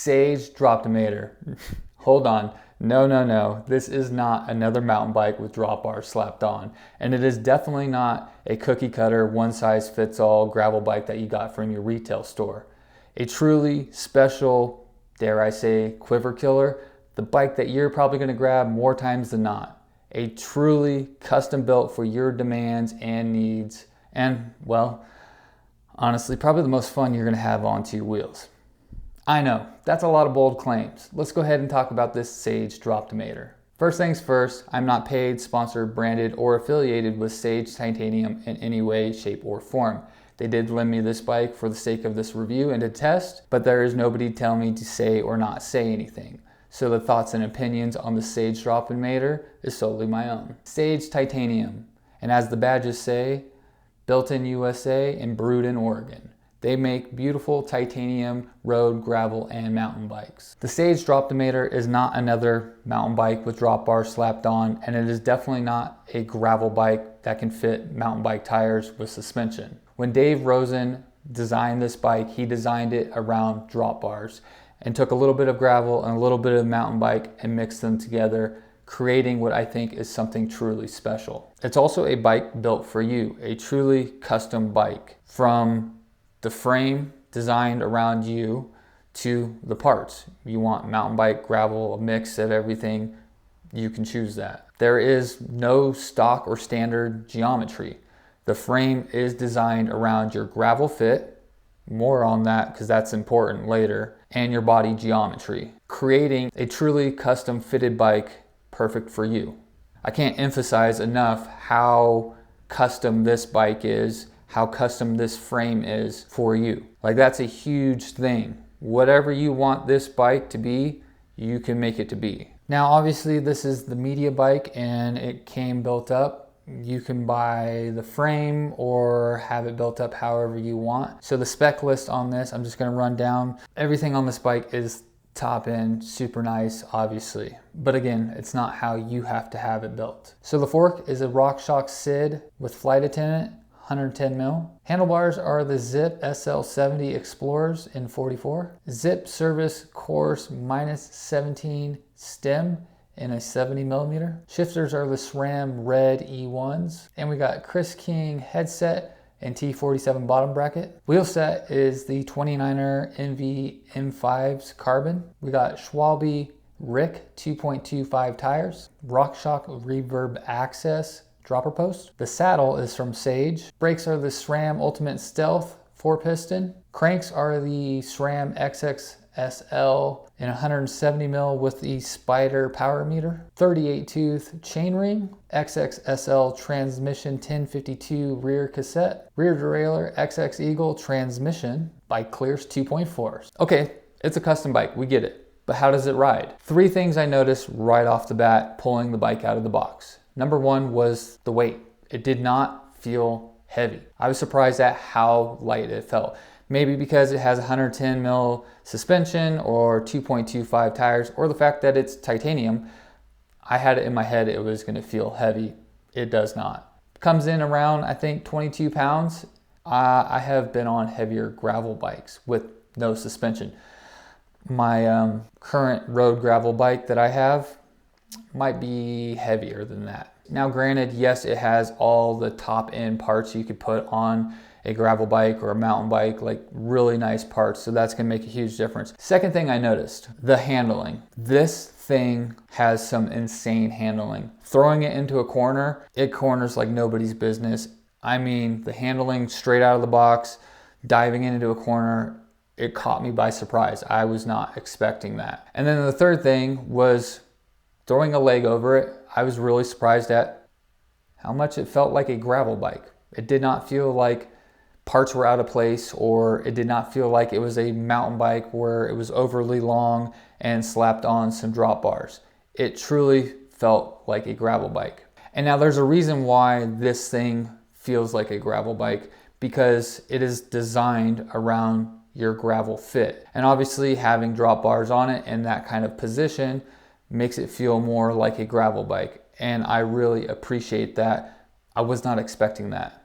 Sage Droptimator. Hold on. No. This is not another mountain bike with drop bars slapped on. And it is definitely not a cookie cutter, one size fits all gravel bike that you got from your retail store. A truly special, dare I say, quiver killer. The bike that you're probably going to grab more times than not. A truly custom built for your demands and needs. And, well, honestly, probably the most fun you're going to have on two wheels. I know, that's a lot of bold claims. Let's go ahead and talk about this Sage Droptimator. First things first, I'm not paid, sponsored, branded, or affiliated with Sage Titanium in any way, shape, or form. They did lend me this bike for the sake of this review and to test, but there is nobody telling me to say or not say anything. So the thoughts and opinions on the Sage Droptimator is solely my own. Sage Titanium, and as the badges say, built in USA and brewed in Oregon. They make beautiful titanium road, gravel, and mountain bikes. The Sage Droptimator is not another mountain bike with drop bars slapped on, and it is definitely not a gravel bike that can fit mountain bike tires with suspension. When Dave Rosen designed this bike, he designed it around drop bars and took a little bit of gravel and a little bit of mountain bike and mixed them together, creating what I think is something truly special. It's also a bike built for you, a truly custom bike. From the frame designed around you to the parts. You want mountain bike, gravel, a mix of everything, you can choose that. There is no stock or standard geometry. The frame is designed around your gravel fit, more on that because that's important later, and your body geometry, creating a truly custom fitted bike perfect for you. I can't emphasize enough how custom this bike is, how custom this frame is for you. Like, that's a huge thing. Whatever you want this bike to be, you can make it to be. Now, obviously this is the media bike and it came built up. You can buy the frame or have it built up however you want. So the spec list on this, I'm just gonna run down. Everything on this bike is top end, super nice, obviously. But again, it's not how you have to have it built. So the fork is a RockShox SID with flight attendant, 110 mil. Handlebars are the Zip SL70 Explorers in 44. Zip Service Course -17 stem in a 70 millimeter. Shifters are the SRAM Red E1s. And we got Chris King headset and T47 bottom bracket. Wheel set is the 29er NV M5s carbon. We got Schwalbe Rick 2.25 tires. RockShox Reverb Access dropper post. The saddle is from Sage. Brakes are the SRAM Ultimate Stealth 4-piston. Cranks are the SRAM XXSL in 170 mil with the Spider power meter. 38 tooth chainring. XXSL transmission 1052 rear cassette. Rear derailleur XX Eagle transmission by Clears 2.4s. Okay, it's a custom bike, we get it. But how does it ride? Three things I noticed right off the bat pulling the bike out of the box. Number one was the weight. It did not feel heavy. I was surprised at how light it felt. Maybe because it has 110 mil suspension or 2.25 tires, or the fact that it's titanium. I had it in my head it was gonna feel heavy. It does not. Comes in around, I think, 22 pounds. I have been on heavier gravel bikes with no suspension. My current road gravel bike that I have might be heavier than that. Now granted, yes, it has all the top end parts you could put on a gravel bike or a mountain bike, like really nice parts, so that's gonna make a huge difference. Second thing I noticed, the handling. This thing has some insane handling. Throwing it into a corner, it corners like nobody's business. I mean, the handling straight out of the box, diving into a corner, it caught me by surprise. I was not expecting that. And then the third thing was throwing a leg over it. I was really surprised at how much it felt like a gravel bike. It did not feel like parts were out of place, or it did not feel like it was a mountain bike where it was overly long and slapped on some drop bars. It truly felt like a gravel bike. And now there's a reason why this thing feels like a gravel bike, because it is designed around your gravel fit. And obviously having drop bars on it in that kind of position makes it feel more like a gravel bike. And I really appreciate that. I was not expecting that.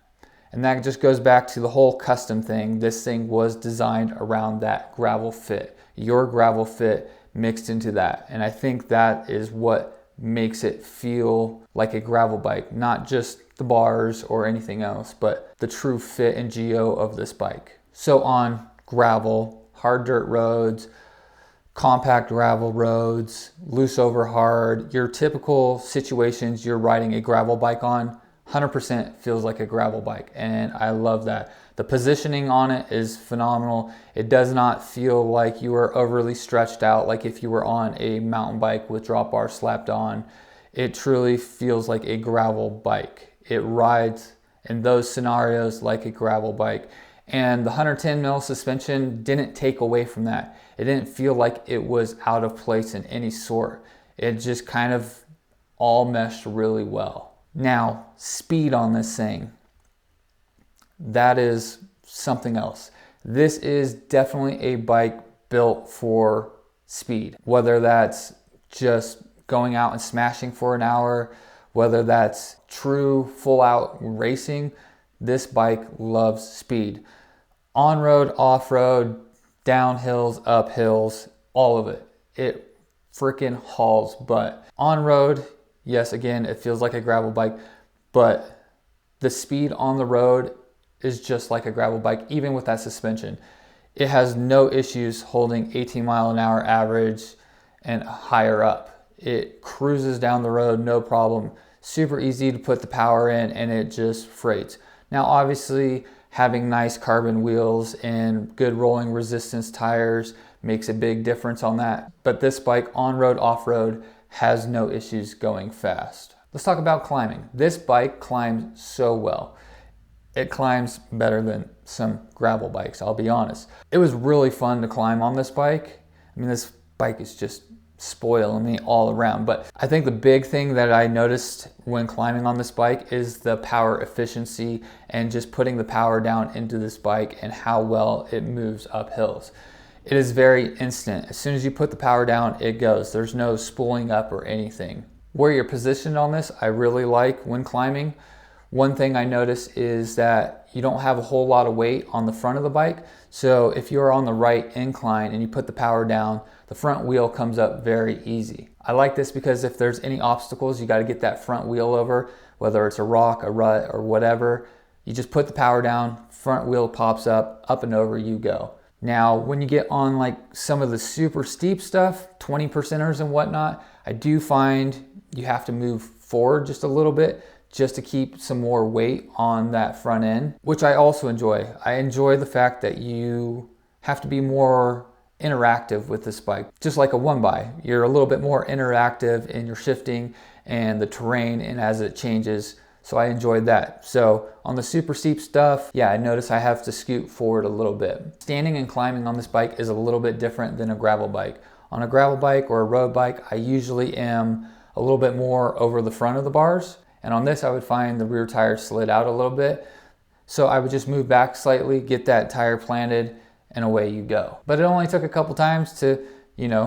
And that just goes back to the whole custom thing. This thing was designed around that gravel fit, your gravel fit mixed into that. And I think that is what makes it feel like a gravel bike, not just the bars or anything else, but the true fit and geo of this bike. So on gravel, hard dirt roads, compact gravel roads, loose over hard, your typical situations you're riding a gravel bike on, 100% feels like a gravel bike, and I love that. The positioning on it is phenomenal. It does not feel like you are overly stretched out like if you were on a mountain bike with drop bar slapped on. It truly feels like a gravel bike. It rides in those scenarios like a gravel bike. And the 110 mil suspension didn't take away from that. It didn't feel like it was out of place in any sort. It just kind of all meshed really well. Now, speed on this thing, that is something else. This is definitely a bike built for speed, whether that's just going out and smashing for an hour, whether that's true full out racing. This bike loves speed. On-road, off-road, downhills, uphills, all of it. It freaking hauls butt. On-road, yes, again, it feels like a gravel bike, but the speed on the road is just like a gravel bike, even with that suspension. It has no issues holding 18 mile an hour average and higher up. It cruises down the road, no problem. Super easy to put the power in, and it just freights. Now, obviously, having nice carbon wheels and good rolling resistance tires makes a big difference on that. But this bike, on-road, off-road, has no issues going fast. Let's talk about climbing. This bike climbs so well. It climbs better than some gravel bikes, I'll be honest. It was really fun to climb on this bike. I mean, this bike is just spoiling me all around. But I think the big thing that I noticed when climbing on this bike is the power efficiency and just putting the power down into this bike and how well it moves up hills. It is very instant. As soon as you put the power down, it goes. There's no spooling up or anything. Where you're positioned on this, I really like when climbing. One thing I notice is that you don't have a whole lot of weight on the front of the bike. So if you're on the right incline and you put the power down, the front wheel comes up very easy. I like this because if there's any obstacles, you got to get that front wheel over, whether it's a rock, a rut, or whatever. You just put the power down, front wheel pops up and over you go. Now, when you get on like some of the super steep stuff, 20%ers and whatnot, I do find you have to move forward just a little bit just to keep some more weight on that front end, which I also enjoy. I enjoy the fact that you have to be more interactive with this bike. Just like a one-by, you're a little bit more interactive in your shifting and the terrain and as it changes. So I enjoyed that. So on the super steep stuff, yeah, I notice I have to scoot forward a little bit. Standing and climbing on this bike is a little bit different than a gravel bike. On a gravel bike or a road bike, I usually am a little bit more over the front of the bars. And on this, I would find the rear tire slid out a little bit. So I would just move back slightly, get that tire planted, and away you go. But it only took a couple times to,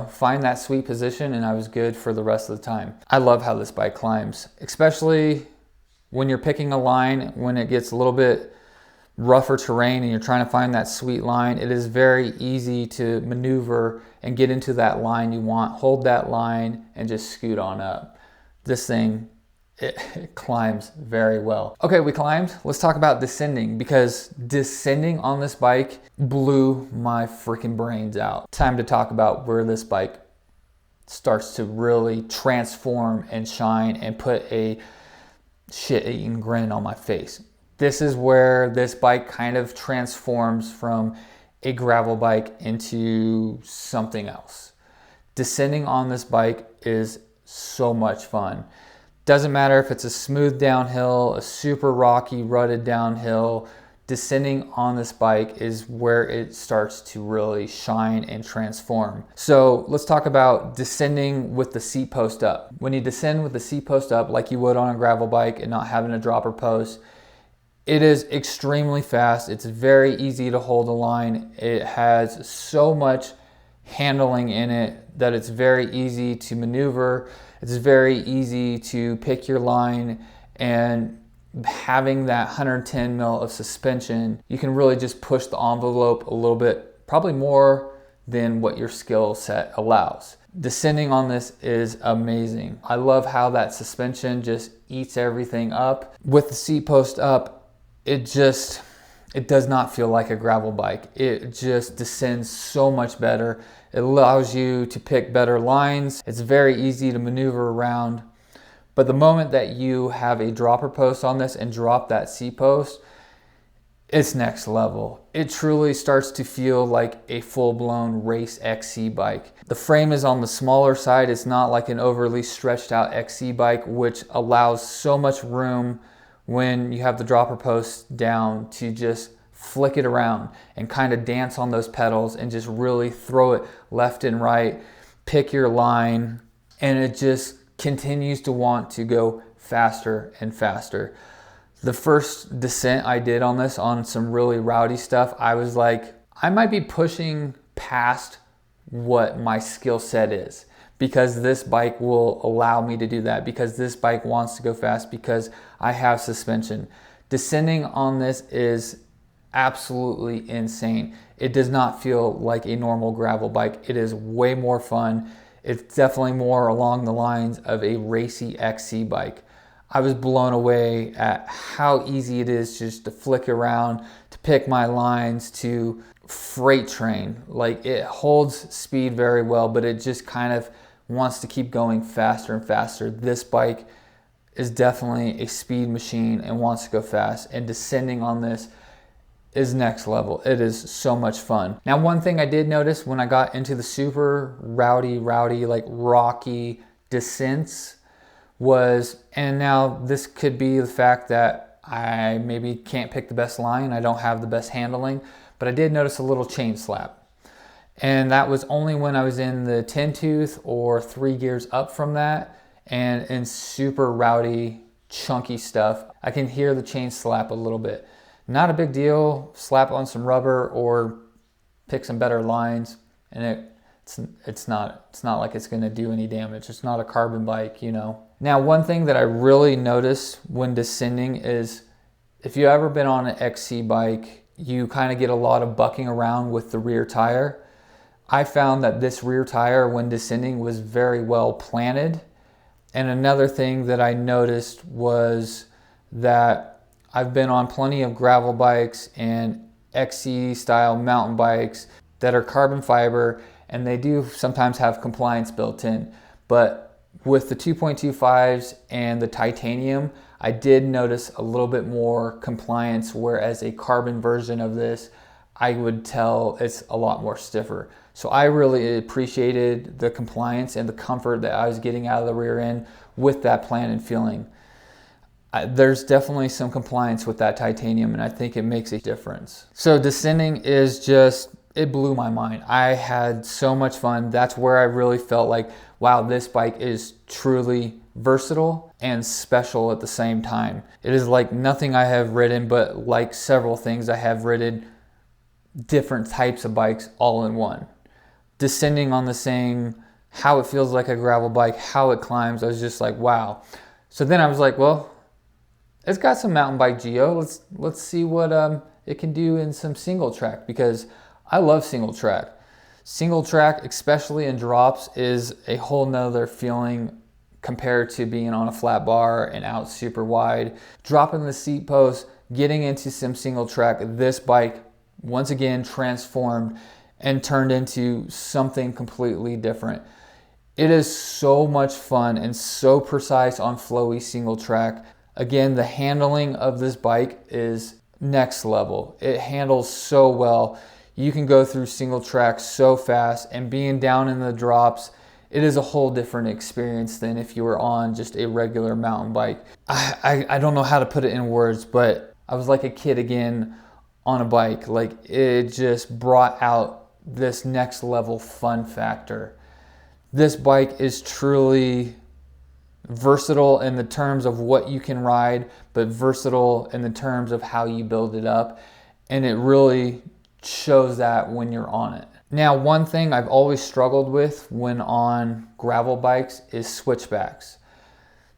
find that sweet position, and I was good for the rest of the time. I love how this bike climbs, especially when you're picking a line, when it gets a little bit rougher terrain and you're trying to find that sweet line. It is very easy to maneuver and get into that line you want, hold that line, and just scoot on up. This thing, it climbs very well. Okay, we climbed. Let's talk about descending, because descending on this bike blew my freaking brains out. Time to talk about where this bike starts to really transform and shine and put a shit-eating grin on my face. This is where this bike kind of transforms from a gravel bike into something else. Descending on this bike is so much fun. Doesn't matter if it's a smooth downhill, a super rocky, rutted downhill, descending on this bike is where it starts to really shine and transform. So let's talk about descending with the seat post up. When you descend with the seat post up like you would on a gravel bike and not having a dropper post, it is extremely fast. It's very easy to hold a line. It has so much handling in it that it's very easy to maneuver. It's very easy to pick your line and having that 110 mil of suspension, you can really just push the envelope a little bit, probably more than what your skill set allows. Descending on this is amazing. I love how that suspension just eats everything up. With the seat post up, it does not feel like a gravel bike. It just descends so much better. It allows you to pick better lines. It's very easy to maneuver around. But the moment that you have a dropper post on this and drop that seat post, it's next level. It truly starts to feel like a full-blown race XC bike. The frame is on the smaller side. It's not like an overly stretched out XC bike, which allows so much room when you have the dropper post down to just flick it around and kind of dance on those pedals and just really throw it left and right, pick your line, and it just continues to want to go faster and faster. The first descent I did on this, on some really rowdy stuff, I was like, I might be pushing past what my skill set is, because this bike will allow me to do that, because this bike wants to go fast, because I have suspension. Descending on this is absolutely insane. It does not feel like a normal gravel bike. It is way more fun. It's definitely more along the lines of a racy XC bike. I was blown away at how easy it is just to flick around, to pick my lines, to freight train. Like, it holds speed very well, but it just kind of wants to keep going faster and faster. This bike is definitely a speed machine and wants to go fast, and descending on this is next level. It is so much fun. Now, one thing I did notice when I got into the super rowdy, like rocky descents was, and now this could be the fact that I maybe can't pick the best line, I don't have the best handling, but I did notice a little chain slap. And that was only when I was in the 10 tooth or 3 gears up from that, and in super rowdy, chunky stuff, I can hear the chain slap a little bit. Not a big deal, slap on some rubber or pick some better lines, and it's not like it's gonna do any damage. It's not a carbon bike, you know. Now, one thing that I really notice when descending is, if you've ever been on an XC bike, you kind of get a lot of bucking around with the rear tire. I found that this rear tire, when descending, was very well planted. And another thing that I noticed was that I've been on plenty of gravel bikes and XC style mountain bikes that are carbon fiber, and they do sometimes have compliance built in. But with the 2.25s and the titanium, I did notice a little bit more compliance, whereas a carbon version of this, I would tell it's a lot more stiffer. So I really appreciated the compliance and the comfort that I was getting out of the rear end with that planted feeling. There's definitely some compliance with that titanium, and I think it makes a difference. So descending is just, it blew my mind. I had so much fun. That's where I really felt like, wow, this bike is truly versatile and special at the same time. It is like nothing I have ridden, but like several things I have ridden, different types of bikes all in one. Descending on this thing, how it feels like a gravel bike, how it climbs, I was just like, wow. So then I was like, well, it's got some mountain bike geo. Let's see what it can do in some single track, because I love single track. Single track, especially in drops, is a whole nother feeling compared to being on a flat bar and out super wide. Dropping the seat post, getting into some single track, this bike once again transformed and turned into something completely different. It is so much fun and so precise on flowy single track. Again, the handling of this bike is next level. It handles so well. You can go through single track so fast, and being down in the drops, it is a whole different experience than if you were on just a regular mountain bike. I don't know how to put it in words, but I was like a kid again on a bike. Like, it just brought out this next level fun factor. This bike is truly versatile in the terms of what you can ride, but versatile in the terms of how you build it up. And it really shows that when you're on it. Now, one thing I've always struggled with when on gravel bikes is switchbacks.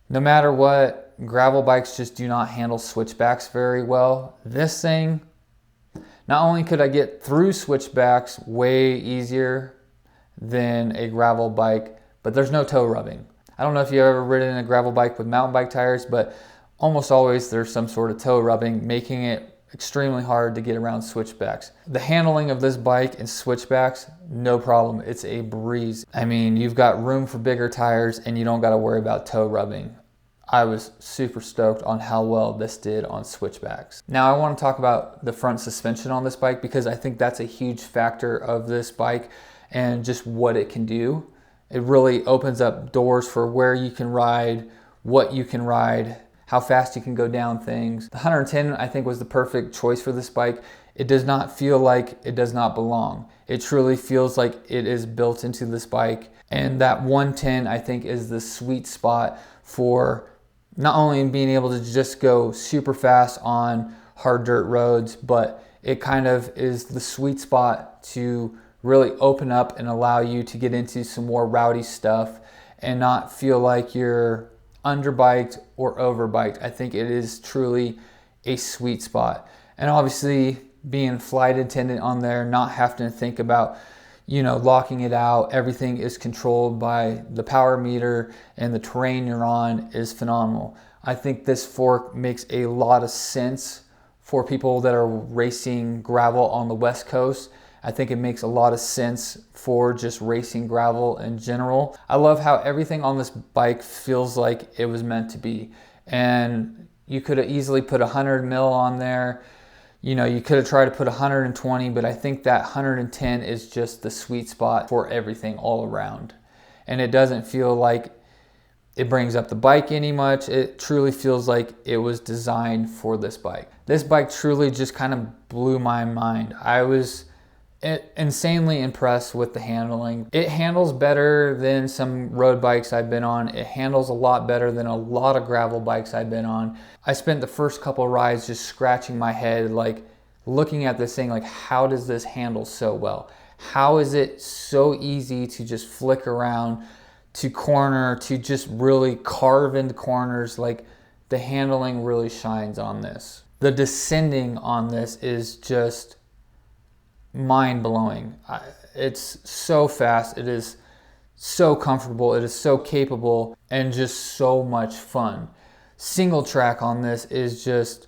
No matter what, gravel bikes just do not handle switchbacks very well. This thing, not only could I get through switchbacks way easier than a gravel bike, but there's no toe rubbing. I don't know if you've ever ridden a gravel bike with mountain bike tires, but almost always there's some sort of toe rubbing, making it extremely hard to get around switchbacks. The handling of this bike in switchbacks, no problem. It's a breeze. I mean, you've got room for bigger tires and you don't got to worry about toe rubbing. I was super stoked on how well this did on switchbacks. Now I want to talk about the front suspension on this bike because I think that's a huge factor of this bike and just what it can do. It really opens up doors for where you can ride, what you can ride, how fast you can go down things. The 110 I think was the perfect choice for this bike. It does not feel like it does not belong. It truly feels like it is built into this bike. And that 110 I think is the sweet spot for not only being able to just go super fast on hard dirt roads, but it kind of is the sweet spot to really open up and allow you to get into some more rowdy stuff and not feel like you're underbiked or overbiked. I think it is truly a sweet spot. And obviously being flight attendant on there, not having to think about, locking it out. Everything is controlled by the power meter and the terrain you're on is phenomenal. I think this fork makes a lot of sense for people that are racing gravel on the West Coast. I think it makes a lot of sense for just racing gravel in general. I love how everything on this bike feels like it was meant to be. And you could have easily put 100 mil on there. You could have tried to put 120, but I think that 110 is just the sweet spot for everything all around. And it doesn't feel like it brings up the bike any much. It truly feels like it was designed for this bike. This bike truly just kind of blew my mind. I was insanely impressed with the handling. It handles better than some road bikes I've been on. It handles a lot better than a lot of gravel bikes I've been on. I spent the first couple rides just scratching my head, like looking at this thing, like how does this handle so well? How is it so easy to just flick around, to corner, to just really carve into corners? Like the handling really shines on this. The descending on this is just mind-blowing. It's so fast, it is so comfortable, it is so capable, and just so much fun. Single track on this is just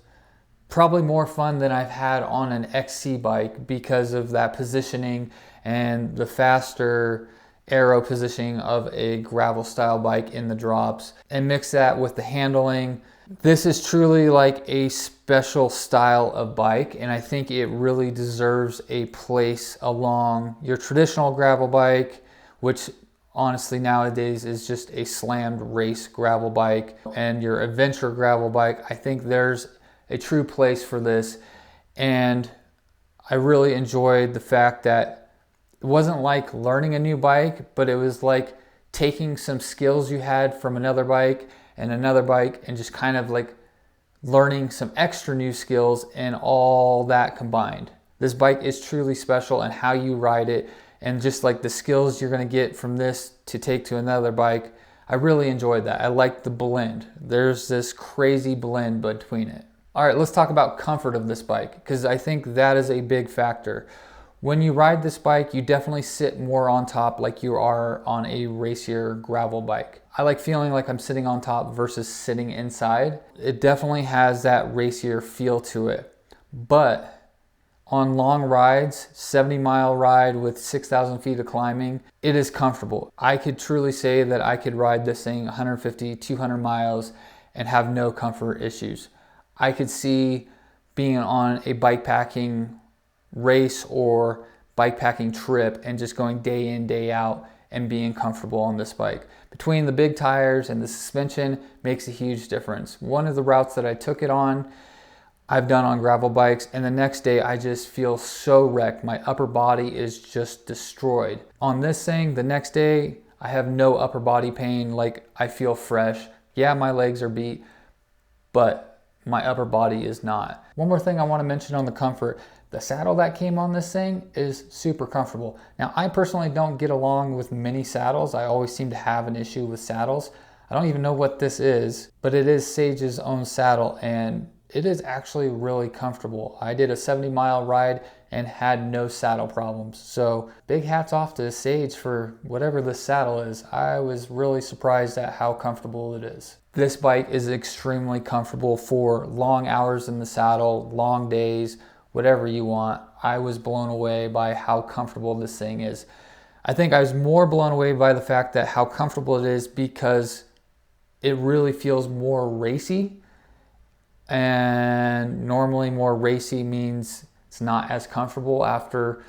probably more fun than I've had on an XC bike because of that positioning and the faster aero positioning of a gravel style bike in the drops, and mix that with the handling. This is truly like a special style of bike, and I think it really deserves a place along your traditional gravel bike, which honestly nowadays is just a slammed race gravel bike, and your adventure gravel bike. I think there's a true place for this, and I really enjoyed the fact that it wasn't like learning a new bike, but it was like taking some skills you had from another bike and just kind of like learning some extra new skills and all that combined. This bike is truly special, and how you ride it and just like the skills you're going to get from this to take to another bike. I really enjoyed that. I like the blend. There's this crazy blend between it. All right, let's talk about comfort of this bike, because I think that is a big factor. When you ride this bike, you definitely sit more on top like you are on a racier gravel bike. I like feeling like I'm sitting on top versus sitting inside. It definitely has that racier feel to it. But on long rides, 70-mile ride with 6,000 feet of climbing, it is comfortable. I could truly say that I could ride this thing 150, 200 miles and have no comfort issues. I could see being on a bikepacking race or bikepacking trip and just going day in, day out and being comfortable on this bike. Between the big tires and the suspension makes a huge difference. One of the routes that I took it on, I've done on gravel bikes, and the next day I just feel so wrecked. My upper body is just destroyed. On this thing, the next day, I have no upper body pain. Like, I feel fresh. Yeah, my legs are beat, but my upper body is not. One more thing I want to mention on the comfort. The saddle that came on this thing is super comfortable. Now, I personally don't get along with many saddles. I always seem to have an issue with saddles. I don't even know what this is, but it is Sage's own saddle, and it is actually really comfortable. I did a 70-mile ride and had no saddle problems. So big hats off to Sage for whatever this saddle is. I was really surprised at how comfortable it is. This bike is extremely comfortable for long hours in the saddle, long days, whatever you want. I was blown away by how comfortable this thing is. I think I was more blown away by the fact that how comfortable it is because it really feels more racy. And normally more racy means it's not as comfortable after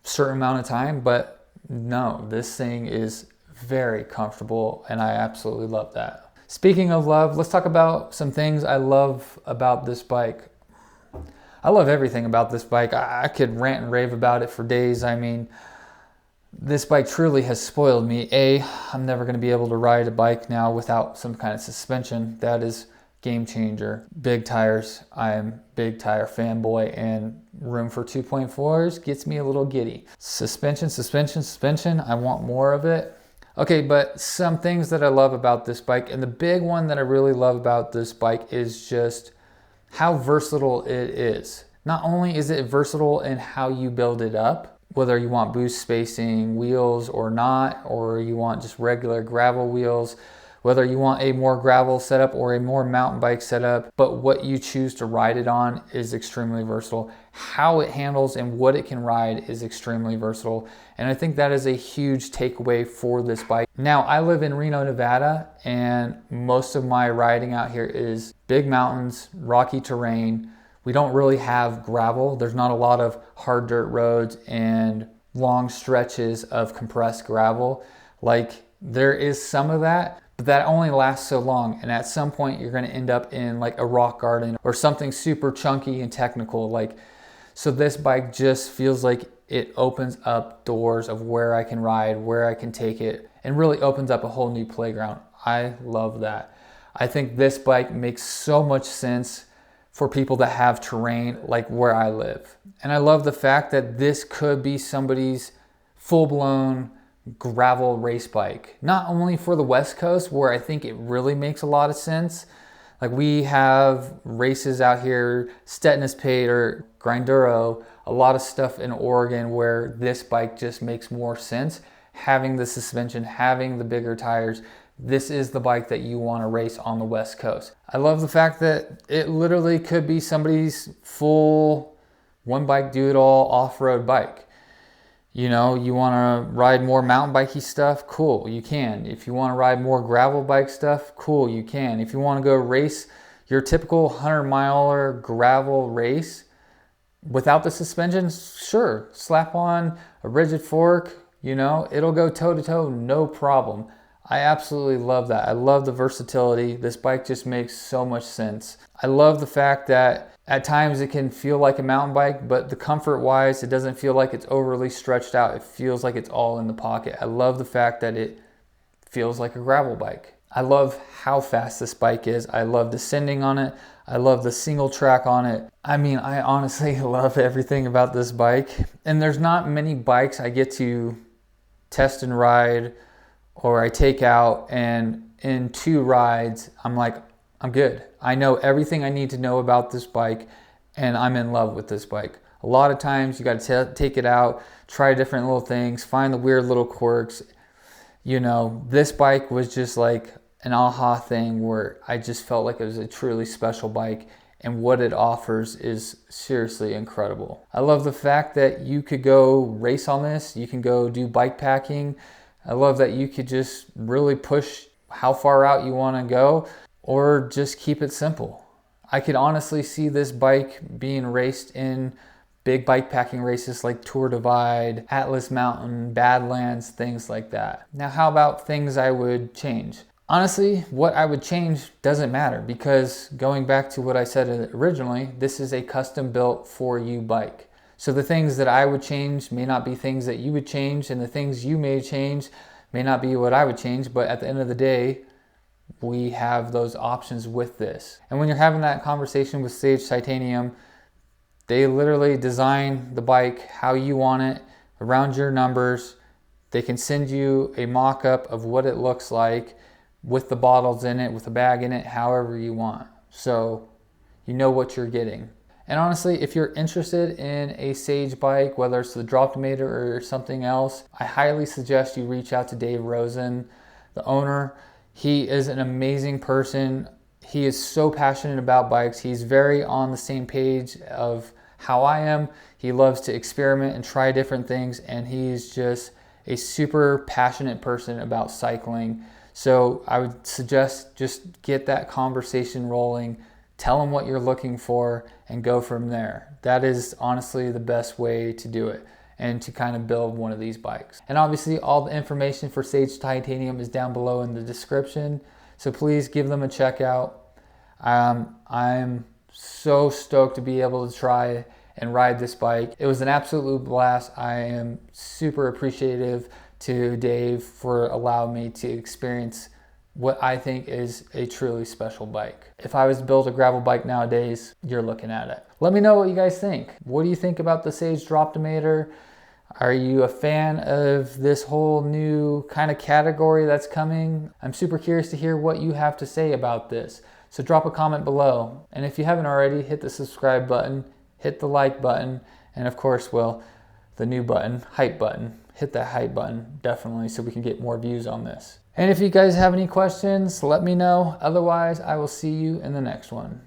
a certain amount of time, but no, this thing is very comfortable and I absolutely love that. Speaking of love, let's talk about some things I love about this bike. I love everything about this bike. I could rant and rave about it for days. I mean, this bike truly has spoiled me. I'm never going to be able to ride a bike now without some kind of suspension. That is game changer. Big tires. I'm big tire fanboy, and room for 2.4s gets me a little giddy. Suspension. I want more of it. Okay, but some things that I love about this bike, and the big one that I really love about this bike is just how versatile it is. Not only is it versatile in how you build it up, whether you want boost spacing wheels or not, or you want just regular gravel wheels, whether you want a more gravel setup or a more mountain bike setup, but what you choose to ride it on is extremely versatile. How it handles and what it can ride is extremely versatile. And I think that is a huge takeaway for this bike. Now, I live in Reno, Nevada, and most of my riding out here is big mountains, rocky terrain. We don't really have gravel. There's not a lot of hard dirt roads and long stretches of compressed gravel. Like, there is some of that, but that only lasts so long, and at some point you're going to end up in like a rock garden or something super chunky and technical. So this bike just feels like it opens up doors of where I can ride, where I can take it, and really opens up a whole new playground. I love that. I think this bike makes so much sense for people that have terrain like where I live. And I love the fact that this could be somebody's full-blown gravel race bike, not only for the West Coast where I think it really makes a lot of sense. Like, we have races out here, Stetnespaid or Grinduro, a lot of stuff in Oregon where this bike just makes more sense. Having the suspension, having the bigger tires, this is the bike that you want to race on the West Coast. I love the fact that it literally could be somebody's full one bike do it all off-road bike. You know, you want to ride more mountain bikey stuff, cool, you can. If you want to ride more gravel bike stuff, cool, you can. If you want to go race your typical 100-miler gravel race without the suspension, sure, slap on a rigid fork, you know, it'll go toe-to-toe, no problem. I absolutely love that. I love the versatility. This bike just makes so much sense. I love the fact that at times it can feel like a mountain bike, but the comfort wise, it doesn't feel like it's overly stretched out. It feels like it's all in the pocket. I love the fact that it feels like a gravel bike. I love how fast this bike is. I love descending on it. I love the single track on it. I mean, I honestly love everything about this bike. And there's not many bikes I get to test and ride or I take out and in 2 rides, I'm like, I'm good. I know everything I need to know about this bike and I'm in love with this bike. A lot of times you got to take it out, try different little things, find the weird little quirks. You know, this bike was just like an aha thing where I just felt like it was a truly special bike, and what it offers is seriously incredible. I love the fact that you could go race on this, you can go do bike packing. I love that you could just really push how far out you want to go, or just keep it simple. I could honestly see this bike being raced in big bike packing races like Tour Divide, Atlas Mountain, Badlands, things like that. Now, how about things I would change? Honestly, what I would change doesn't matter, because going back to what I said originally, this is a custom built for you bike. So the things that I would change may not be things that you would change, and the things you may change may not be what I would change, but at the end of the day, we have those options with this. And when you're having that conversation with Sage Titanium, they literally design the bike how you want it, around your numbers. They can send you a mock-up of what it looks like. with the bottles in it, with the bag in it, however you want. So you know what you're getting. And honestly, if you're interested in a Sage bike, whether it's the Droptimator or something else, I highly suggest you reach out to Dave Rosen, the owner. He is an amazing person. He is so passionate about bikes. He's very on the same page of how I am. He loves to experiment and try different things, and he's just a super passionate person about cycling. So I would suggest just get that conversation rolling, tell him what you're looking for, and go from there. That is honestly the best way to do it and to kind of build one of these bikes. And obviously all the information for Sage Titanium is down below in the description, so please give them a check out. I'm so stoked to be able to try and ride this bike. It was an absolute blast. I am super appreciative to Dave for allowing me to experience what I think is a truly special bike. If I was to build a gravel bike nowadays, you're looking at it. Let me know what you guys think. What do you think about the Sage Droptimator? Are you a fan of this whole new kind of category that's coming? I'm super curious to hear what you have to say about this. So drop a comment below. And if you haven't already, hit the subscribe button, hit the like button, and of course, well, the new button, hype button. Hit that hype button, definitely, so we can get more views on this. And if you guys have any questions, let me know. Otherwise, I will see you in the next one.